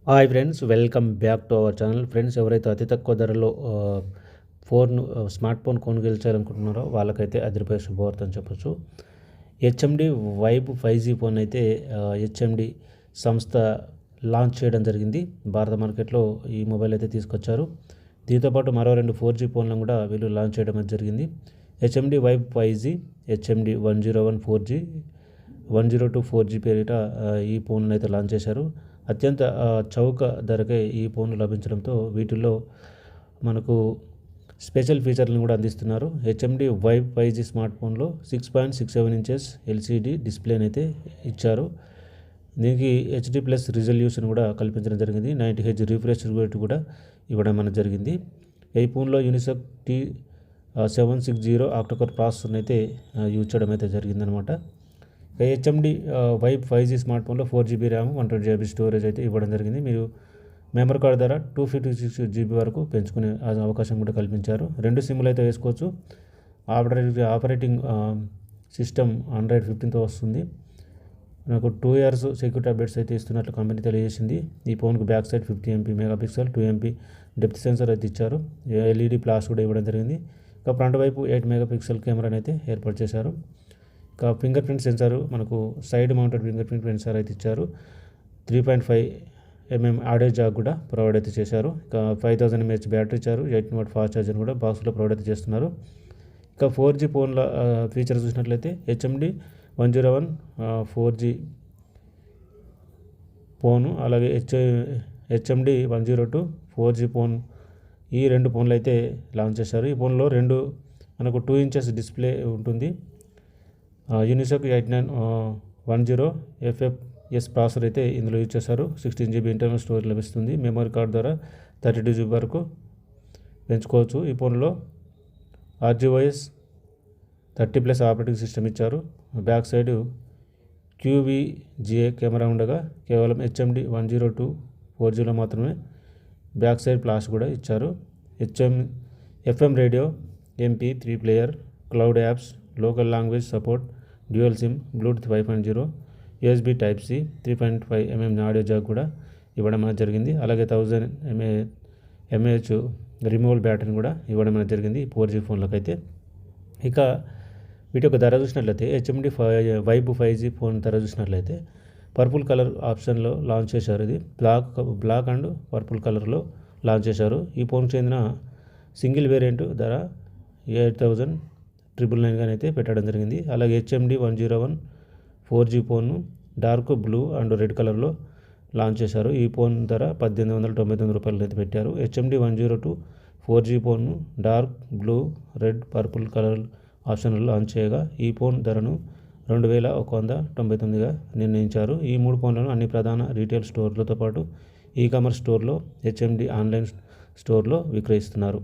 Hi friends, welcome back to our channel. Friends, ఎవరైతే అతి తక్కువ ధరలో స్మార్ట్ ఫోన్ కొనుగోలు వాళ్ళకైతే అదిరిపోయే శుభవార్త అని చెప్పొచ్చు. హెచ్ఎండి వైబ్ 5G ఫోన్ అయితే హెచ్ఎండి సంస్థ లాంచ్ చేయడం జరిగింది. భారత మార్కెట్లో ఈ మొబైల్ అయితే తీసుకొచ్చారు. దీంతోపాటు మరో 2 4G ఫోన్లను కూడా వీళ్ళు లాంచ్ చేయడం అయితే జరిగింది. HMD vibe 5G, HMD 101 4G, 102 4G పేరిట ఈ ఫోన్లను అయితే లాంచ్ చేశారు. అత్యంత చౌక ధరకే ఈ ఫోన్లు లభించడంతో వీటిల్లో మనకు స్పెషల్ ఫీచర్లను కూడా అందిస్తున్నారు. హెచ్ఎండి వైబ్ 5G స్మార్ట్ ఫోన్లో 6.67 ఇంచెస్ ఎల్సిడి డిస్ప్లేని అయితే ఇచ్చారు. దీనికి హెచ్డి ప్లస్ రిజల్యూషన్ కూడా కల్పించడం జరిగింది. 90Hz రిఫ్రెష్ రేట్ కూడా ఇవ్వడం అనేది జరిగింది. ఈ ఫోన్లో యూనిసెక్ T760 ఆక్టోకోర్ ప్రాసెసర్ని అయితే యూజ్ చేయడం అయితే జరిగిందనమాట. హెచ్ఎండి వైబ్ 5G స్మార్ట్ ఫోన్లో 4GB ర్యామ్, 128GB స్టోరేజ్ అయితే ఇవ్వడం జరిగింది. మీరు మెమరీ కార్డ్ ద్వారా 256GB వరకు పెంచుకునే అవకాశం కూడా కల్పించారు. 2 సిమ్లు అయితే వేసుకోవచ్చు. ఆపరేటింగ్ సిస్టమ్ Android 15తో వస్తుంది. నాకు 2 years సెక్యూరిటీ అప్డేట్స్ అయితే ఇస్తున్నట్లు కంపెనీ తెలియజేసింది. ఈ ఫోన్కు back side 50MP megapixel 2MP depth sensor అయితే ఇచ్చారు. LED ఫ్లాష్ కూడా ఇవ్వడం జరిగింది. ఇక ఫ్రంట్ వైపు 8 మెగాపిక్సెల్ కెమెరాని అయితే ఏర్పాటు చేశారు. ఇక ఫింగర్ ప్రింట్ సెన్సార్, మనకు side mounted finger print censor అయితే ఇచ్చారు. 3.5mm ఆడియో జాక్ కూడా ప్రొవైడ్ అయితే చేశారు. ఇక 5000 mAh బ్యాటరీ ఇచ్చారు. 18W ఫాస్ట్ ఛార్జర్ కూడా బాక్స్లో ప్రొవైడ్ అయితే చేస్తున్నారు. ఇక 4G ఫోన్ల ఫీచర్స్ చూసినట్లయితే హెచ్ఎండి 101 4G ఫోను, అలాగే హెచ్ఎండి 102 4G ఫోన్, ఈ 2 ఫోన్లు అయితే లాంచ్ చేశారు. ఈ ఫోన్లో మనకు 2 inches డిస్ప్లే ఉంటుంది. యూనిసెక్ 8910 FFS ప్రాసెసర్ అయితే ఇందులో యూజ్ చేశారు. 16GB ఇంటర్నల్ స్టోరేజ్ లభిస్తుంది. మెమరీ కార్డ్ ద్వారా 32GB వరకు పెంచుకోవచ్చు. ఈ ఫోన్లో RGOS 30+ ఆపరేటింగ్ సిస్టమ్ ఇచ్చారు. బ్యాక్ సైడ్ QVGA కెమెరా ఉండగా కేవలం హెచ్ఎండి 102 4Gలో మాత్రమే బ్యాక్ సైడ్ ఫ్లాష్ కూడా ఇచ్చారు. FM radio, MP3 player, cloud apps, local language support, dual SIM, Bluetooth 5.0, USB Type-C, 3.5mm audio Jack కూడా ఇవ్వడం అనేది జరిగింది. అలాగే 1000 mAh రిమూవల్ బ్యాటరీని కూడా ఇవ్వడం అనేది జరిగింది 4G ఫోన్లకు అయితే. ఇక వీటి యొక్క ధర చూసినట్లయితే హెచ్ఎండి వైబ్ 5G ఫోన్ ధర చూసినట్లయితే పర్పుల్ కలర్ ఆప్షన్లో లాంచ్ చేశారు. ఇది బ్లాక్ అండ్ పర్పుల్ కలర్లో లాంచ్ చేశారు. ఈ ఫోన్కి చెందిన సింగిల్ వేరియంట్ ధర 8,999 అయితే పెట్టడం జరిగింది. అలాగే హెచ్ఎండి 101 4G ఫోన్ను డార్క్ బ్లూ అండ్ రెడ్ కలర్లో లాంచ్ చేశారు. ఈ ఫోన్ ధర 1,899 రూపాయలు అయితే పెట్టారు. హెచ్ఎండి 102 4G ఫోన్ను dark blue, red, purple colour ఆప్షన్లో లాంచ్ చేయగా ఈ ఫోన్ ధరను 2,199గా నిర్ణయించారు. ఈ 3 ఫోన్లను అన్ని ప్రధాన రీటైల్ స్టోర్లతో పాటు ఈ కామర్స్ స్టోర్లో హెచ్ఎండి ఆన్లైన్ స్టోర్లో విక్రయిస్తున్నారు.